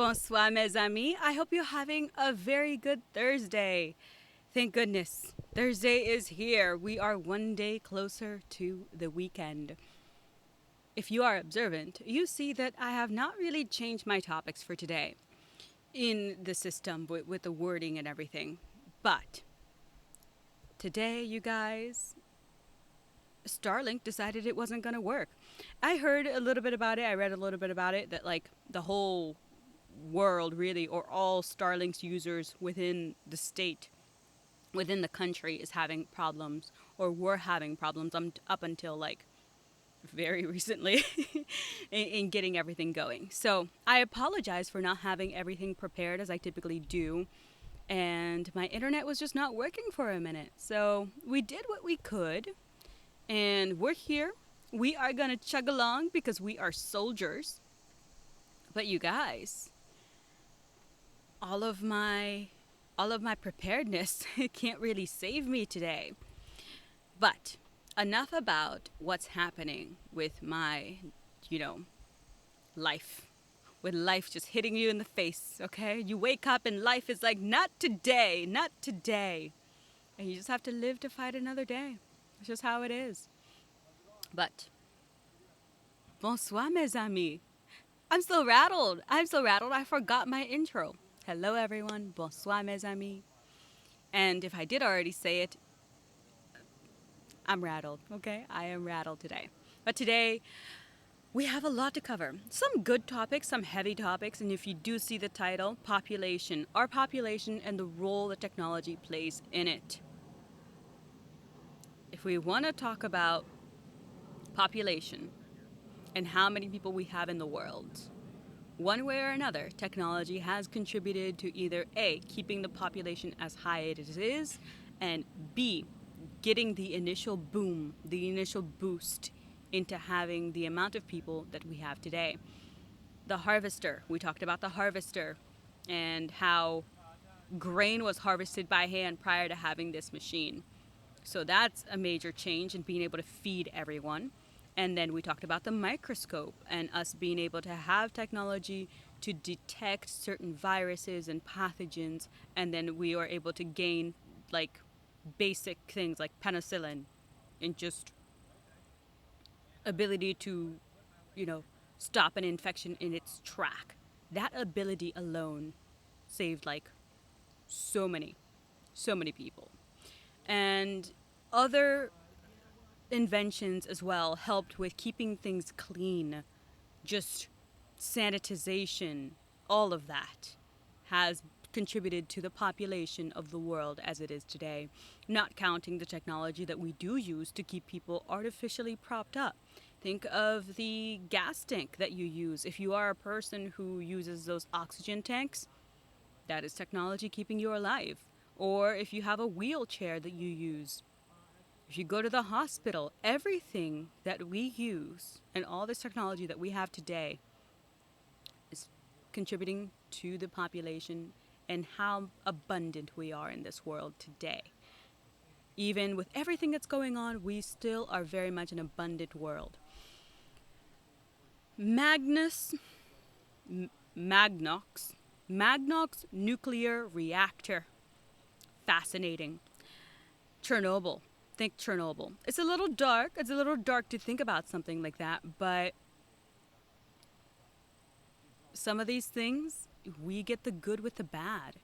Bonsoir, mes amis. I hope you're having a very good Thursday. Thank goodness. Thursday is here. We are one day closer to the weekend. If you are observant, you see that I have not really changed my topics for today in the system with the wording and everything. But today, you guys, Starlink decided it wasn't going to work. I heard a little bit about it. I read a little bit about it that, like, the whole world really, or all Starlink's users within the state, within the country, is having problems, or were having problems up until like very recently in getting everything going. So I apologize for not having everything prepared as I typically do. And my internet was just not working for a minute. So we did what we could. And we're here. We are going to chug along because we are soldiers. But you guys, all of my preparedness can't really save me today. But enough about what's happening with my, life. With life just hitting you in the face, okay? You wake up and life is like, not today, not today. And you just have to live to fight another day. It's just how it is. But, bonsoir, mes amis. I'm still rattled. I forgot my intro. Hello, everyone. Bonsoir, mes amis. And if I did already say it, I'm rattled, okay? I am rattled today. But today, we have a lot to cover. Some good topics, some heavy topics, and if you do see the title, population. Our population and the role that technology plays in it. If we want to talk about population and how many people we have in the world, one way or another, technology has contributed to either A, keeping the population as high as it is, and B, getting the initial boom, the initial boost into having the amount of people that we have today. The harvester, we talked about the harvester and how grain was harvested by hand prior to having this machine. So that's a major change in being able to feed everyone. And then we talked about the microscope and us being able to have technology to detect certain viruses and pathogens. And then we are able to gain like basic things like penicillin and just ability to, stop an infection in its track. That ability alone saved like so many people. And other inventions as well helped with keeping things clean, just sanitization, all of that has contributed to the population of the world as it is today, not counting the technology that we do use to keep people artificially propped up. Think of the gas tank that you use. If you are a person who uses those oxygen tanks, that is technology keeping you alive. Or if you have a wheelchair that you use, if you go to the hospital, everything that we use and all this technology that we have today is contributing to the population and how abundant we are in this world today. Even with everything that's going on, we still are very much an abundant world. Magnox nuclear reactor. Fascinating. Chernobyl. Think Chernobyl. It's a little dark. It's a little dark to think about something like that, but some of these things, we get the good with the bad.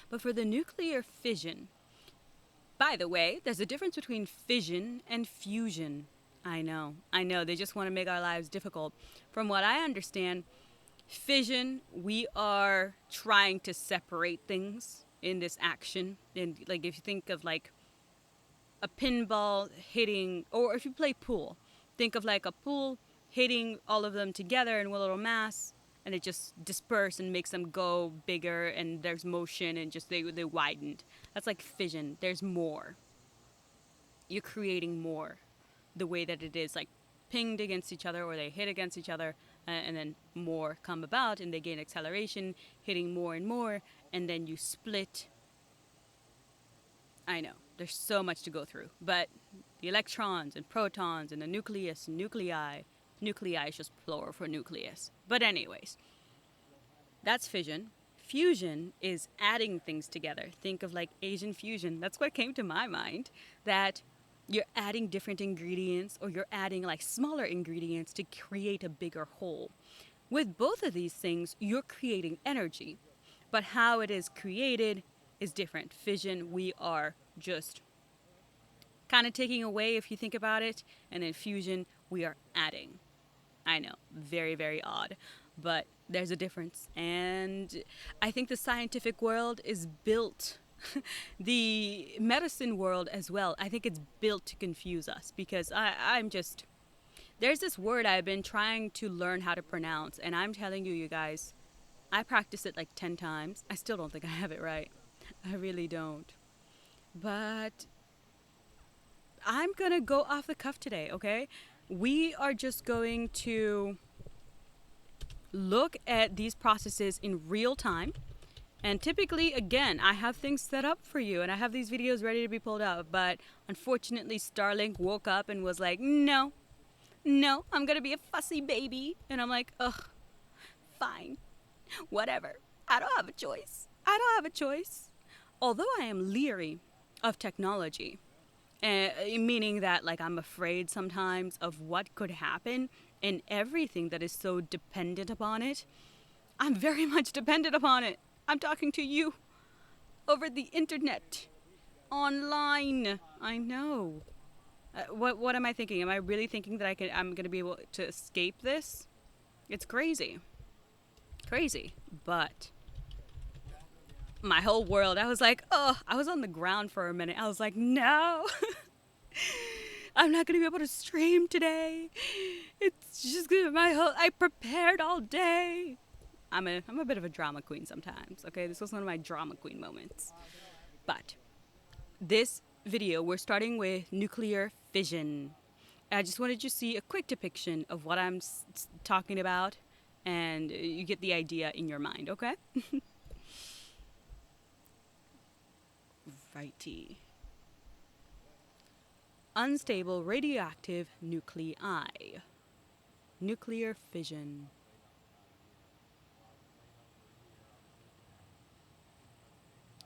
But for the nuclear fission, by the way, there's a difference between fission and fusion. I know. They just want to make our lives difficult. From what I understand, fission, we are trying to separate things in this action. And like if you think of like a pinball hitting, or if you play pool, think of like a pool hitting all of them together in one little mass, and it just disperses and makes them go bigger, and there's motion and just they widened. That's like fission. There's more. You're creating more. The way that it is like pinged against each other, or they hit against each other, and then more come about and they gain acceleration, hitting more and more, and then you split. I know, there's so much to go through, but the electrons and protons and the nucleus and nuclei is just plural for nucleus. But anyways, That's fission. Fusion is adding things together. Think of like Asian fusion. That's what came to my mind. That you're adding different ingredients or you're adding like smaller ingredients to create a bigger whole. With both of these things, you're creating energy. But how it is created is different. Fission, we are just kind of taking away if you think about it. And then fusion, we are adding. I know, very, very odd, but there's a difference. And I think the scientific world is built, the medicine world as well, I think it's built to confuse us because I'm just, there's this word I've been trying to learn how to pronounce, and I'm telling you, you guys, I practiced it like 10 times. I still don't think I have it right. I really don't. But I'm going to go off the cuff today, okay? We are just going to look at these processes in real time. And typically, again, I have things set up for you and I have these videos ready to be pulled out. But unfortunately, Starlink woke up and was like, no, I'm going to be a fussy baby. And I'm like, ugh, fine, whatever. I don't have a choice. Although I am leery of technology, meaning that like I'm afraid sometimes of what could happen and everything that is so dependent upon it. I'm very much dependent upon it. I'm talking to you over the internet, online. I know. What am I thinking? Am I really thinking that I'm going to be able to escape this? It's crazy. But my whole world, I was like, oh, I was on the ground for a minute. I was like, no. I'm not going to be able to stream today. It's just gonna be I prepared all day. I'm a bit of a drama queen sometimes, okay? This was one of my drama queen moments. But this video, we're starting with nuclear fission. I just wanted you to see a quick depiction of what I'm talking about, and you get the idea in your mind, okay? Righty. Unstable radioactive nuclei. Nuclear fission.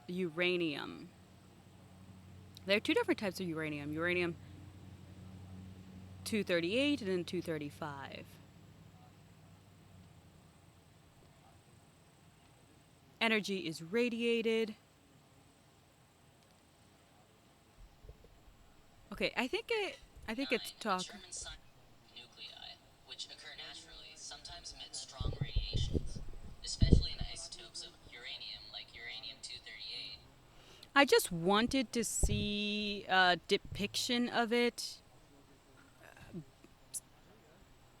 Uranium. There are two different types of uranium. Uranium 238 and then 235. Energy is radiated. Okay, I think it's talk. Nuclei, which occur naturally, sometimes emit strong radiations, especially in isotopes of uranium, like uranium-238. I just wanted to see a depiction of it.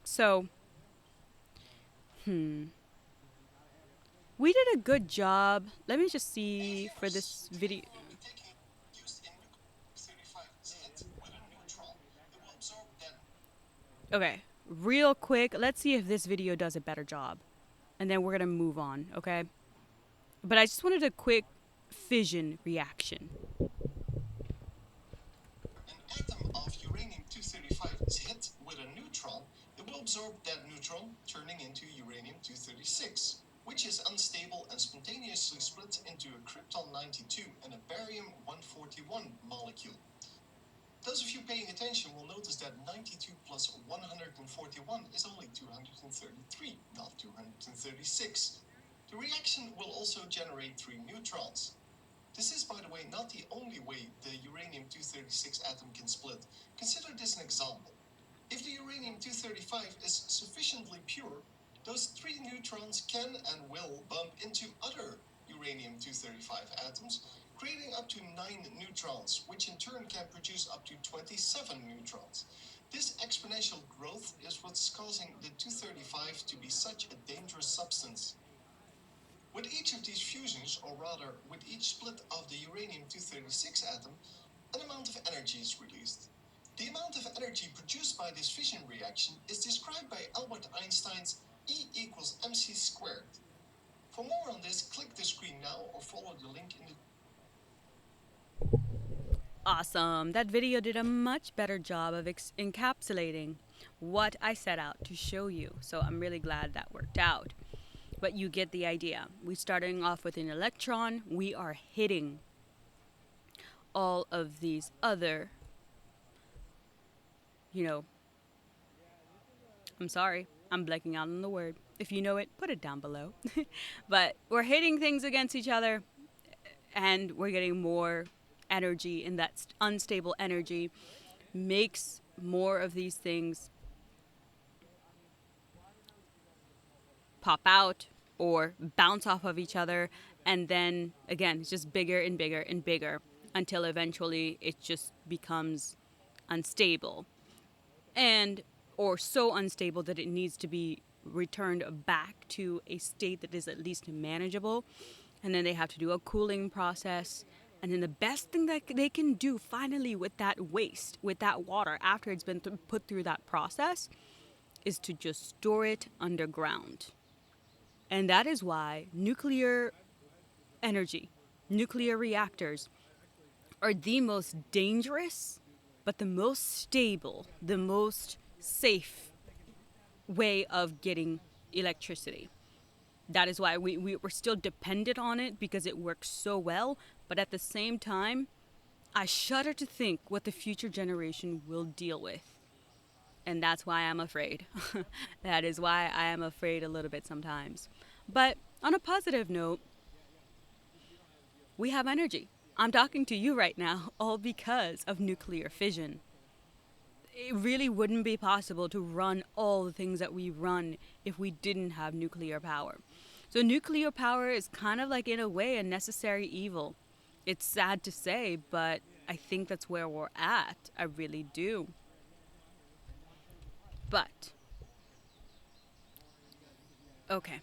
So, we did a good job. Let me just see for this video. Okay, real quick, let's see if this video does a better job. And then we're going to move on, okay? But I just wanted a quick fission reaction. An atom of uranium-235 is hit with a neutron. It will absorb that neutron, turning into uranium-236, which is unstable and spontaneously split into a krypton-92 and a barium-141 molecule. Those of you paying attention will notice that 92 plus 141 is only 233, not 236. The reaction will also generate 3 neutrons. This is, by the way, not the only way the uranium-236 atom can split. Consider this an example. If the uranium-235 is sufficiently pure, those 3 neutrons can and will bump into other uranium-235 atoms, creating up to 9 neutrons, which in turn can produce up to 27 neutrons. This exponential growth is what's causing the 235 to be such a dangerous substance. With each of these fusions, or rather with each split of the uranium-236 atom, an amount of energy is released. The amount of energy produced by this fission reaction is described by Albert Einstein's E equals mc squared. For more on this, click the screen now or follow the link in the... Awesome. That video did a much better job of encapsulating what I set out to show you. So I'm really glad that worked out. But you get the idea. We're starting off with an electron. We are hitting all of these other, you know, I'm sorry, I'm blanking out on the word. If you know it, put it down below. But we're hitting things against each other and we're getting more energy, and that unstable energy makes more of these things pop out or bounce off of each other, and then again it's just bigger and bigger and bigger until eventually it just becomes unstable, and or so unstable that it needs to be returned back to a state that is at least manageable, and then they have to do a cooling process. And then the best thing that they can do finally with that waste, with that water, after it's been put through that process, is to just store it underground. And that is why nuclear energy, nuclear reactors, are the most dangerous, but the most stable, the most safe way of getting electricity. That is why we're still dependent on it, because it works so well. But at the same time, I shudder to think what the future generation will deal with. And that's why I'm afraid. That is why I am afraid a little bit sometimes. But on a positive note, we have energy. I'm talking to you right now, all because of nuclear fission. It really wouldn't be possible to run all the things that we run if we didn't have nuclear power. So, nuclear power is kind of like, in a way, a necessary evil. It's sad to say, but I think that's where we're at. I really do. But, okay.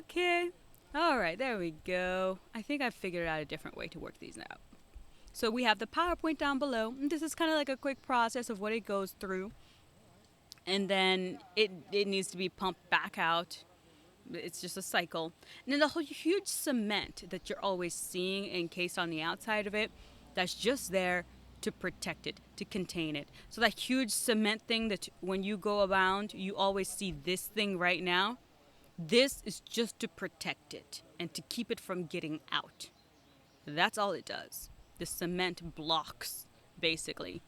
Okay. All right, there we go. I think I've figured out a different way to work these out. So we have the PowerPoint down below. And this is kind of like a quick process of what it goes through. And then it needs to be pumped back out. It's just a cycle. And then the whole huge cement that you're always seeing encased on the outside of it, that's just there to protect it, to contain it. So that huge cement thing that when you go around, you always see this thing right now. This is just to protect it and to keep it from getting out. That's all it does. The cement blocks, basically.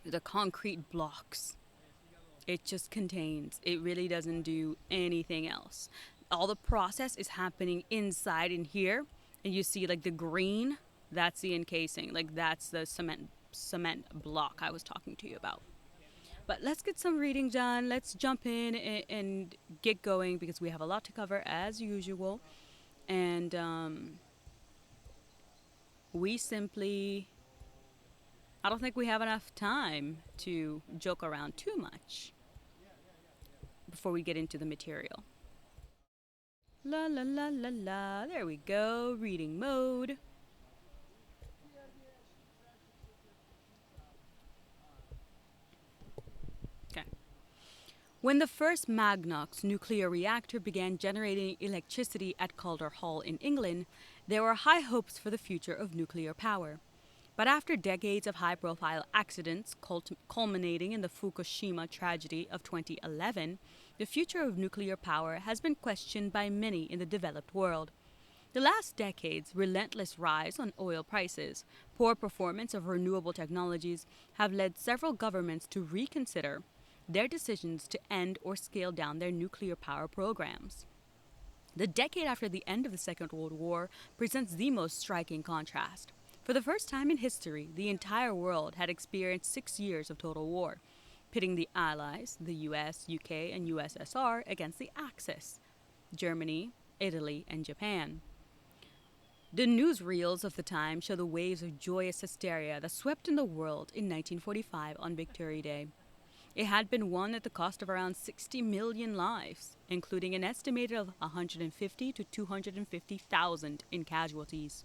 The concrete blocks. It just contains. It really doesn't do anything else. All the process is happening inside in here. And you see like the green, that's the encasing. Like that's the cement block I was talking to you about. But let's get some reading done. Let's jump in and get going, because we have a lot to cover as usual. And we simply, I don't think we have enough time to joke around too much before we get into the material. La la la la la. There we go. Reading mode. Okay. When the first Magnox nuclear reactor began generating electricity at Calder Hall in England, there were high hopes for the future of nuclear power. But after decades of high-profile accidents culminating in the Fukushima tragedy of 2011, the future of nuclear power has been questioned by many in the developed world. The last decade's relentless rise on oil prices, poor performance of renewable technologies have led several governments to reconsider their decisions to end or scale down their nuclear power programs. The decade after the end of the Second World War presents the most striking contrast. For the first time in history, the entire world had experienced 6 years of total war, pitting the Allies, the US, UK, and USSR against the Axis, Germany, Italy, and Japan. The newsreels of the time show the waves of joyous hysteria that swept in the world in 1945 on Victory Day. It had been won at the cost of around 60 million lives, including an estimated of 150 to 250,000 in casualties.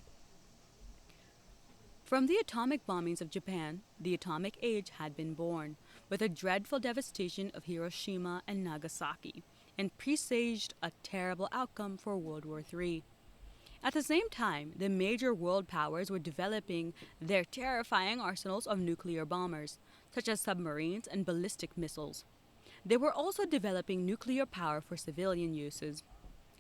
From the atomic bombings of Japan, the atomic age had been born, with the dreadful devastation of Hiroshima and Nagasaki, and presaged a terrible outcome for World War III. At the same time, the major world powers were developing their terrifying arsenals of nuclear bombers, such as submarines and ballistic missiles. They were also developing nuclear power for civilian uses.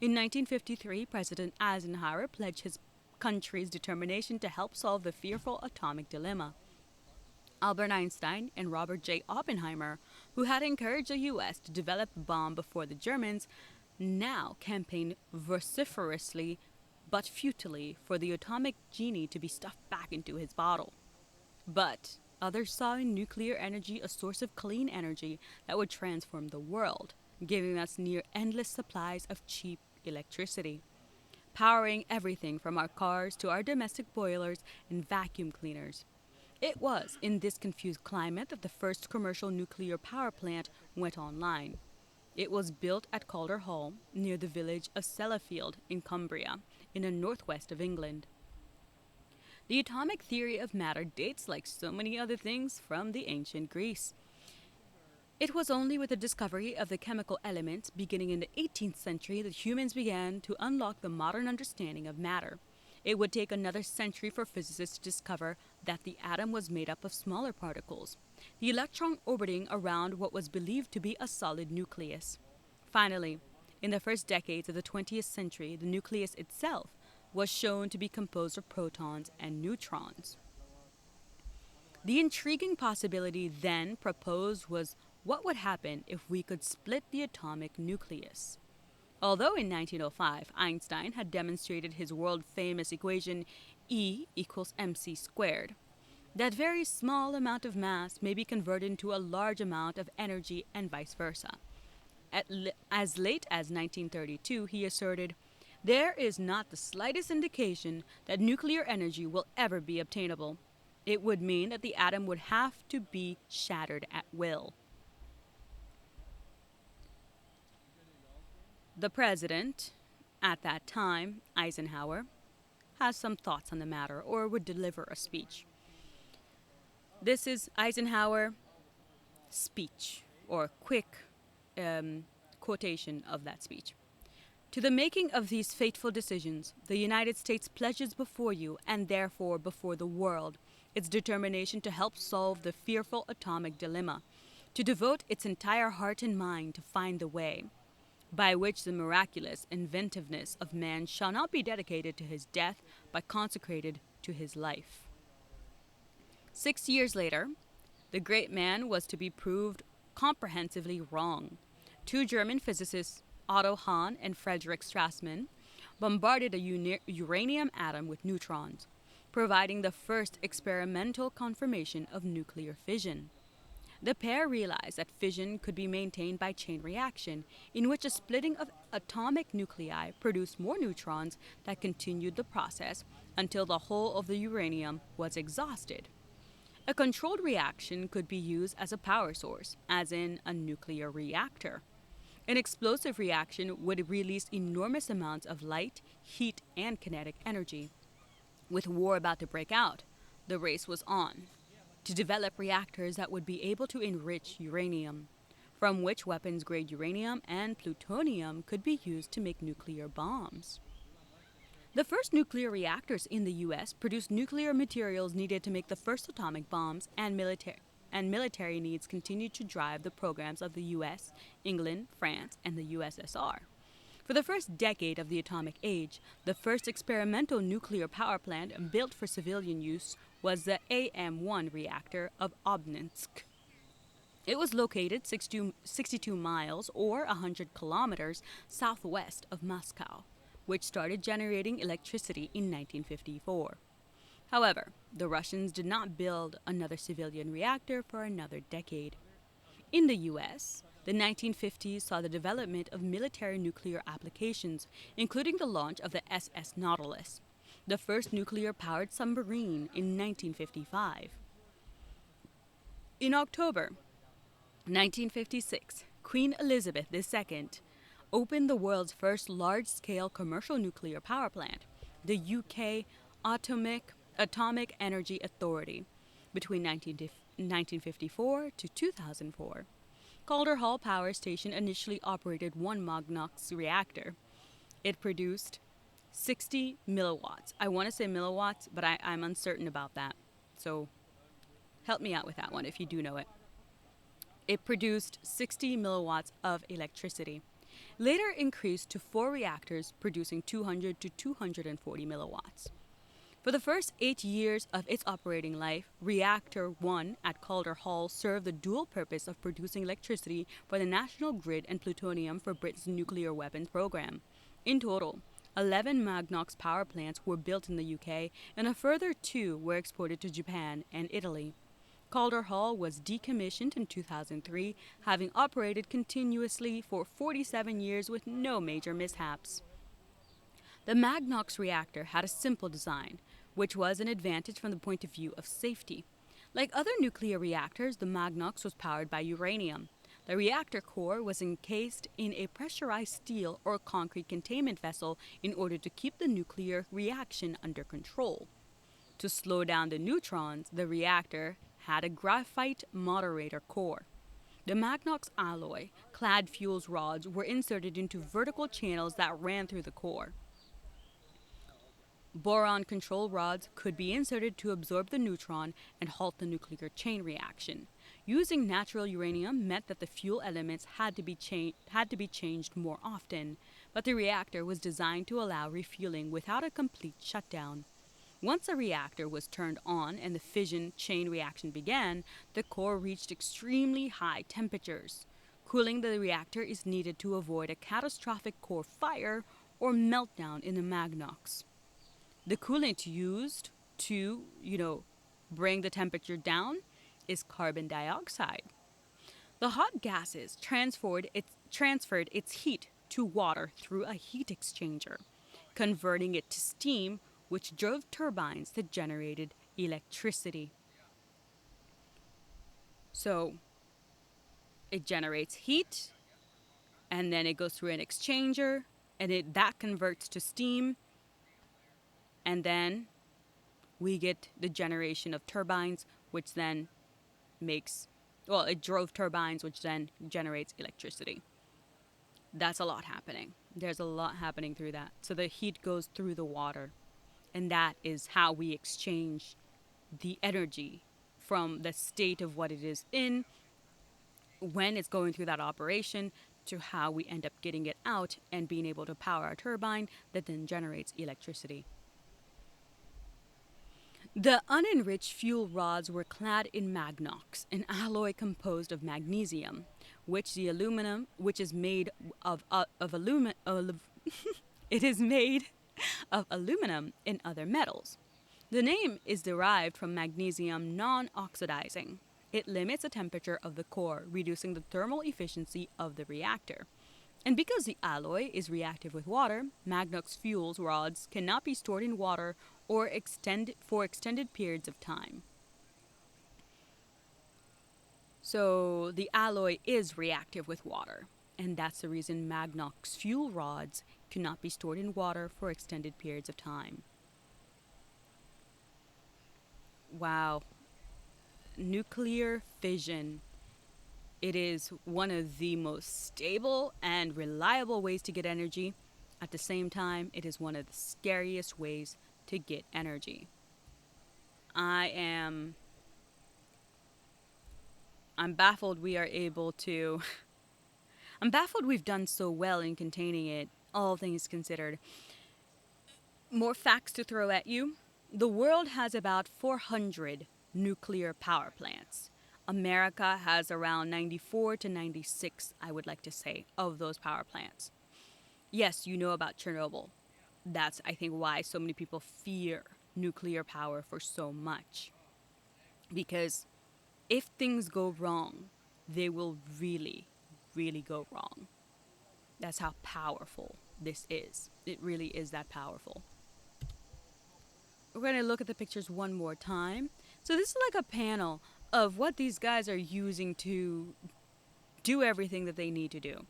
In 1953, President Eisenhower pledged his country's determination to help solve the fearful atomic dilemma. Albert Einstein and Robert J. Oppenheimer, who had encouraged the U.S. to develop a bomb before the Germans, now campaigned vociferously but futilely for the atomic genie to be stuffed back into his bottle. But others saw in nuclear energy a source of clean energy that would transform the world, giving us near endless supplies of cheap electricity, powering everything from our cars to our domestic boilers and vacuum cleaners. It was in this confused climate that the first commercial nuclear power plant went online. It was built at Calder Hall, near the village of Sellafield in Cumbria, in the northwest of England. The atomic theory of matter dates, like so many other things, from the ancient Greece. It was only with the discovery of the chemical element beginning in the 18th century that humans began to unlock the modern understanding of matter. It would take another century for physicists to discover that the atom was made up of smaller particles, the electron orbiting around what was believed to be a solid nucleus. Finally, in the first decades of the 20th century, the nucleus itself was shown to be composed of protons and neutrons. The intriguing possibility then proposed was what would happen if we could split the atomic nucleus. Although in 1905 Einstein had demonstrated his world-famous equation E equals mc squared, that very small amount of mass may be converted into a large amount of energy and vice versa. As late as 1932, he asserted, "There is not the slightest indication that nuclear energy will ever be obtainable. It would mean that the atom would have to be shattered at will." The president, at that time, Eisenhower, has some thoughts on the matter or would deliver a speech. This is Eisenhower's speech, or quick quotation of that speech. "To the making of these fateful decisions, the United States pledges before you, and therefore before the world, its determination to help solve the fearful atomic dilemma, to devote its entire heart and mind to find the way by which the miraculous inventiveness of man shall not be dedicated to his death, but consecrated to his life." 6 years later, the great man was to be proved comprehensively wrong. Two German physicists, Otto Hahn and Frederick Strassmann, bombarded a uranium atom with neutrons, providing the first experimental confirmation of nuclear fission. The pair realized that fission could be maintained by chain reaction, in which a splitting of atomic nuclei produced more neutrons that continued the process until the whole of the uranium was exhausted. A controlled reaction could be used as a power source, as in a nuclear reactor. An explosive reaction would release enormous amounts of light, heat, and kinetic energy. With war about to break out, the race was on to develop reactors that would be able to enrich uranium, from which weapons-grade uranium and plutonium could be used to make nuclear bombs. The first nuclear reactors in the U.S. produced nuclear materials needed to make the first atomic bombs, and military needs continued to drive the programs of the U.S., England, France, and the USSR. For the first decade of the atomic age, the first experimental nuclear power plant built for civilian use was the AM-1 reactor of Obninsk. It was located 62 miles or 100 kilometers southwest of Moscow, which started generating electricity in 1954. However, the Russians did not build another civilian reactor for another decade. In the U.S., the 1950s saw the development of military nuclear applications, including the launch of the SS Nautilus, the first nuclear-powered submarine, in 1955. In October 1956, Queen Elizabeth II opened the world's first large-scale commercial nuclear power plant, the UK Atomic Energy Authority, between 1954 to 2004. Calder Hall Power Station initially operated one Magnox reactor. It produced 60 milliwatts. I want to say milliwatts, but I'm uncertain about that. So help me out with that one if you do know it. It produced 60 milliwatts of electricity, later increased to 4 reactors producing 200 to 240 milliwatts. For the first 8 years of its operating life, Reactor 1 at Calder Hall served the dual purpose of producing electricity for the national grid and plutonium for Britain's nuclear weapons program. In total, 11 Magnox power plants were built in the UK, and a further 2 were exported to Japan and Italy. Calder Hall was decommissioned in 2003, having operated continuously for 47 years with no major mishaps. The Magnox reactor had a simple design, which was an advantage from the point of view of safety. Like other nuclear reactors, the Magnox was powered by uranium. The reactor core was encased in a pressurized steel or concrete containment vessel in order to keep the nuclear reaction under control. To slow down the neutrons, the reactor had a graphite moderator core. The Magnox alloy clad fuels rods were inserted into vertical channels that ran through the core. Boron control rods could be inserted to absorb the neutron and halt the nuclear chain reaction. Using natural uranium meant that the fuel elements had to be changed more often, but the reactor was designed to allow refueling without a complete shutdown. Once a reactor was turned on and the fission chain reaction began, the core reached extremely high temperatures. Cooling the reactor is needed to avoid a catastrophic core fire or meltdown in the Magnox. The coolant used to, bring the temperature down is carbon dioxide. The hot gases transferred its heat to water through a heat exchanger, converting it to steam, which drove turbines that generated electricity. So it generates heat, and then it goes through an exchanger, and that converts to steam, and then we get the generation of turbines, which then it drove turbines, which then generates electricity. That's a lot happening. There's a lot happening through that. So the heat goes through the water, and that is how we exchange the energy from the state of what it is in when it's going through that operation to how we end up getting it out and being able to power our turbine that then generates electricity. The unenriched fuel rods were clad in magnox, an alloy composed of magnesium, which is made of it is made of aluminum and other metals. The name is derived from magnesium non-oxidizing. It limits the temperature of the core, reducing the thermal efficiency of the reactor. And because the alloy is reactive with water, Magnox fuel rods cannot be stored in water or for extended periods of time. So the alloy is reactive with water, and that's the reason Magnox fuel rods cannot be stored in water for extended periods of time. Wow. Nuclear fission. It is one of the most stable and reliable ways to get energy. At the same time, it is one of the scariest ways to get energy. I'm baffled we are able to. I'm baffled we've done so well in containing it, all things considered. More facts to throw at you. The world has about 400 nuclear power plants. America has around 94 to 96, I would like to say, of those power plants. Yes, you know about Chernobyl. That's, I think, why so many people fear nuclear power for so much. Because if things go wrong, they will really, really go wrong. That's how powerful this is. It really is that powerful. We're going to look at the pictures one more time. So this is like a panel of what these guys are using to do everything that they need to do.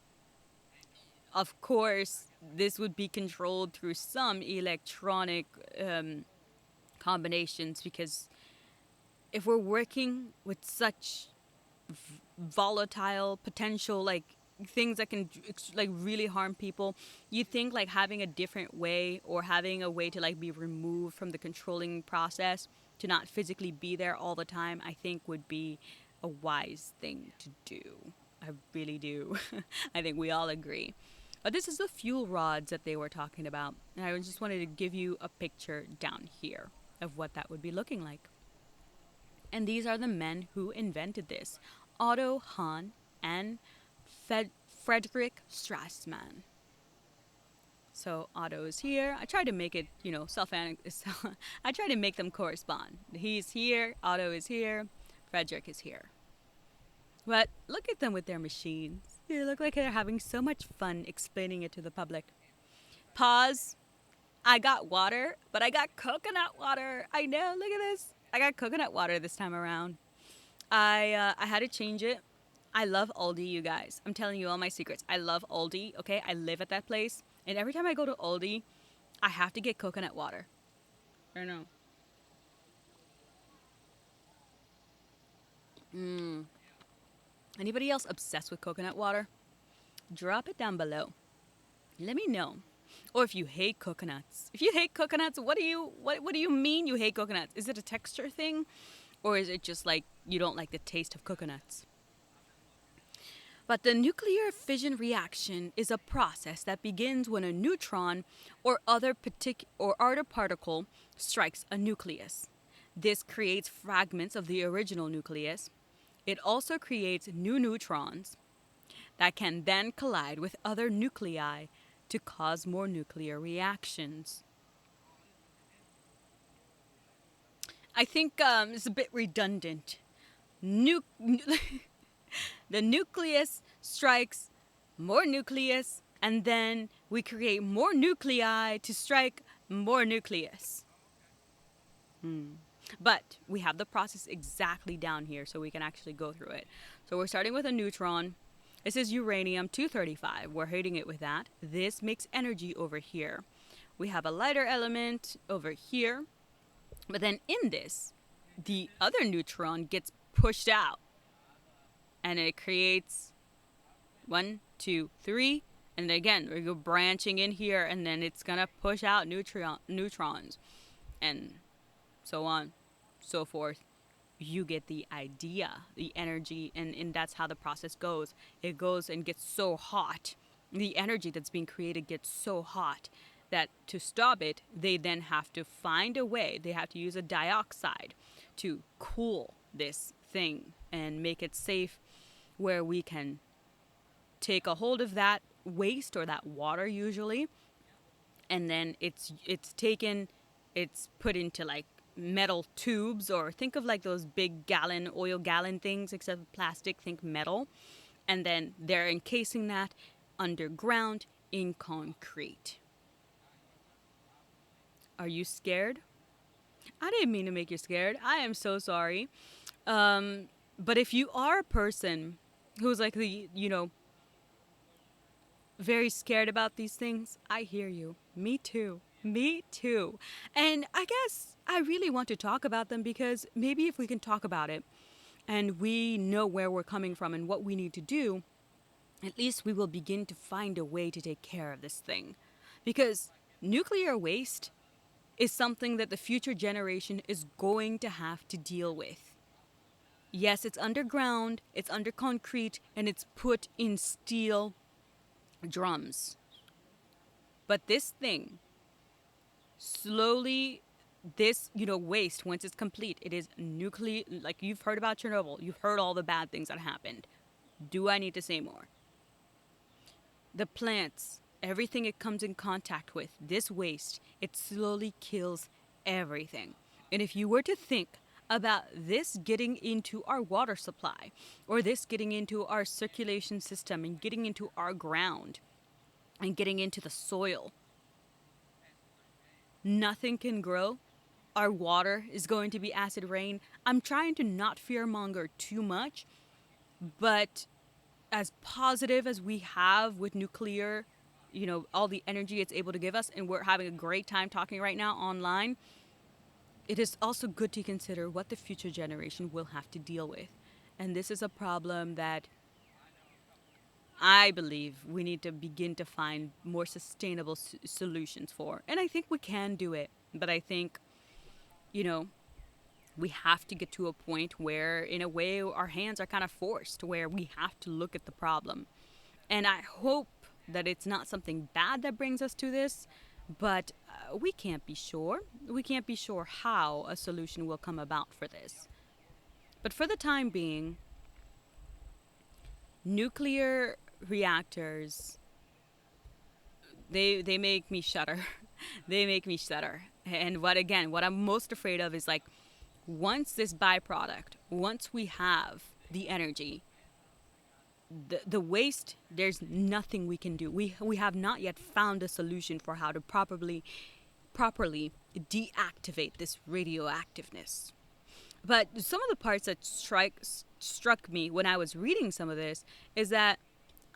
Of course, this would be controlled through some electronic combinations, because if we're working with such volatile potential, like things that can like really harm people, you think like having a different way or having a way to like be removed from the controlling process to not physically be there all the time, I think would be a wise thing to do. I really do. I think we all agree. But this is the fuel rods that they were talking about. And I just wanted to give you a picture down here of what that would be looking like. And these are the men who invented this: Otto Hahn and Frederick Strassmann. So Otto is here. I tried to make it, self. I try to make them correspond. He's here. Otto is here. Frederick is here. But look at them with their machines. They look like they're having so much fun explaining it to the public. Pause. I got water, but I got coconut water. I know. Look at this. I got coconut water this time around. I had to change it. I love Aldi, you guys. I'm telling you all my secrets. I love Aldi. Okay, I live at that place, and every time I go to Aldi, I have to get coconut water. I don't know. Anybody else obsessed with coconut water? Drop it down below. Let me know. Or if you hate coconuts. If you hate coconuts, what do you mean you hate coconuts? Is it a texture thing? Or is it just like you don't like the taste of coconuts? But the nuclear fission reaction is a process that begins when a neutron or other particle strikes a nucleus. This creates fragments of the original nucleus. It also creates new neutrons that can then collide with other nuclei to cause more nuclear reactions. I think it's a bit redundant. The nucleus strikes more nucleus, and then we create more nuclei to strike more nucleus. But we have the process exactly down here, so we can actually go through it. So we're starting with a neutron. This is uranium-235. We're hitting it with that. This makes energy over here. We have a lighter element over here. But then in this, the other neutron gets pushed out. And it creates 1, 2, 3. And again, we go branching in here, and then it's going to push out neutrons. And so on, so forth. You get the idea, the energy, and that's how the process goes. It goes and gets so hot. The energy that's being created gets so hot that to stop it, they then have to find a way. They have to use a dioxide to cool this thing and make it safe, where we can take a hold of that waste or that water usually, and then it's put into like metal tubes, or think of like those big oil gallon things, except plastic, think metal. And then they're encasing that underground in concrete. Are you scared? I didn't mean to make you scared. I am so sorry. But if you are a person who's like very scared about these things, I hear you. Me too. Me too. And I guess I really want to talk about them, because maybe if we can talk about it and we know where we're coming from and what we need to do, at least we will begin to find a way to take care of this thing. Because nuclear waste is something that the future generation is going to have to deal with. Yes, it's underground, it's under concrete, and it's put in steel drums. But this thing, slowly, this, waste, once it's complete, it is nuclear. Like, you've heard about Chernobyl. You've heard all the bad things that happened. Do I need to say more? The plants, everything it comes in contact with, this waste, it slowly kills everything. And if you were to think about this getting into our water supply, or this getting into our circulation system and getting into our ground and getting into the soil, nothing can grow. Our water is going to be acid rain. I'm trying to not fearmonger too much, but as positive as we have with nuclear, all the energy it's able to give us, and we're having a great time talking right now online, it is also good to consider what the future generation will have to deal with. And this is a problem that I believe we need to begin to find more sustainable solutions for. And I think we can do it. But I think, We have to get to a point where, in a way, our hands are kind of forced, where we have to look at the problem. And I hope that it's not something bad that brings us to this, but we can't be sure. We can't be sure how a solution will come about for this. But for the time being, nuclear reactors, they make me shudder. They make me shudder. And what I'm most afraid of is, like, once this byproduct, once we have the energy, the waste, there's nothing we can do. We have not yet found a solution for how to properly deactivate this radioactiveness. But some of the parts that struck me when I was reading some of this is that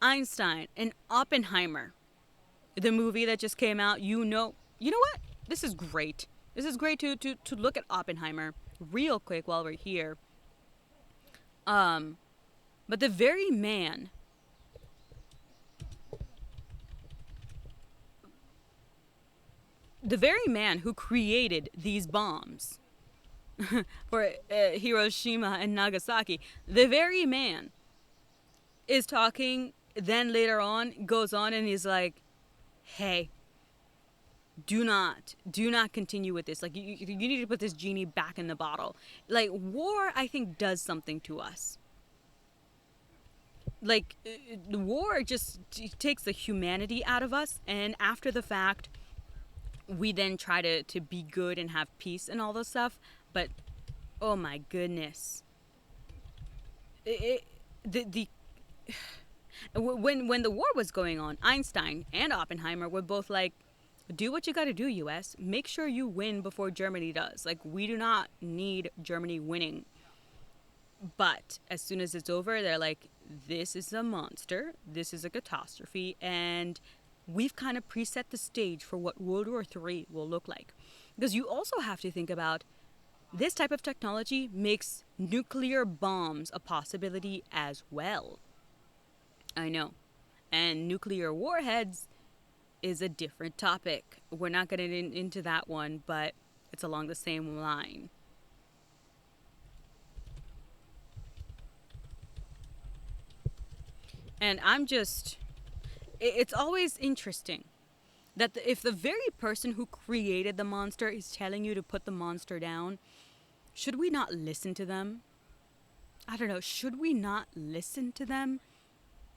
Einstein and Oppenheimer, the movie that just came out, you know what? This is great. This is great to look at Oppenheimer real quick while we're here. But the very man who created these bombs for Hiroshima and Nagasaki, the very man is talking, then later on goes on and he's like, hey, do not continue with this. Like, you need to put this genie back in the bottle. Like, war, I think, does something to us. Like, the war just takes the humanity out of us, and after the fact, we then try to be good and have peace and all this stuff. But oh my goodness, when the war was going on, Einstein and Oppenheimer were both like, do what you got to do, US. Make sure you win before Germany does. Like, we do not need Germany winning. But as soon as it's over, they're like, this is a monster, this is a catastrophe, and we've kind of preset the stage for what World War III will look like. Because you also have to think about, this type of technology makes nuclear bombs a possibility as well. I know. And nuclear warheads is a different topic. We're not getting into that one, but it's along the same line. And it's always interesting that if the very person who created the monster is telling you to put the monster down, should we not listen to them? I don't know, should we not listen to them?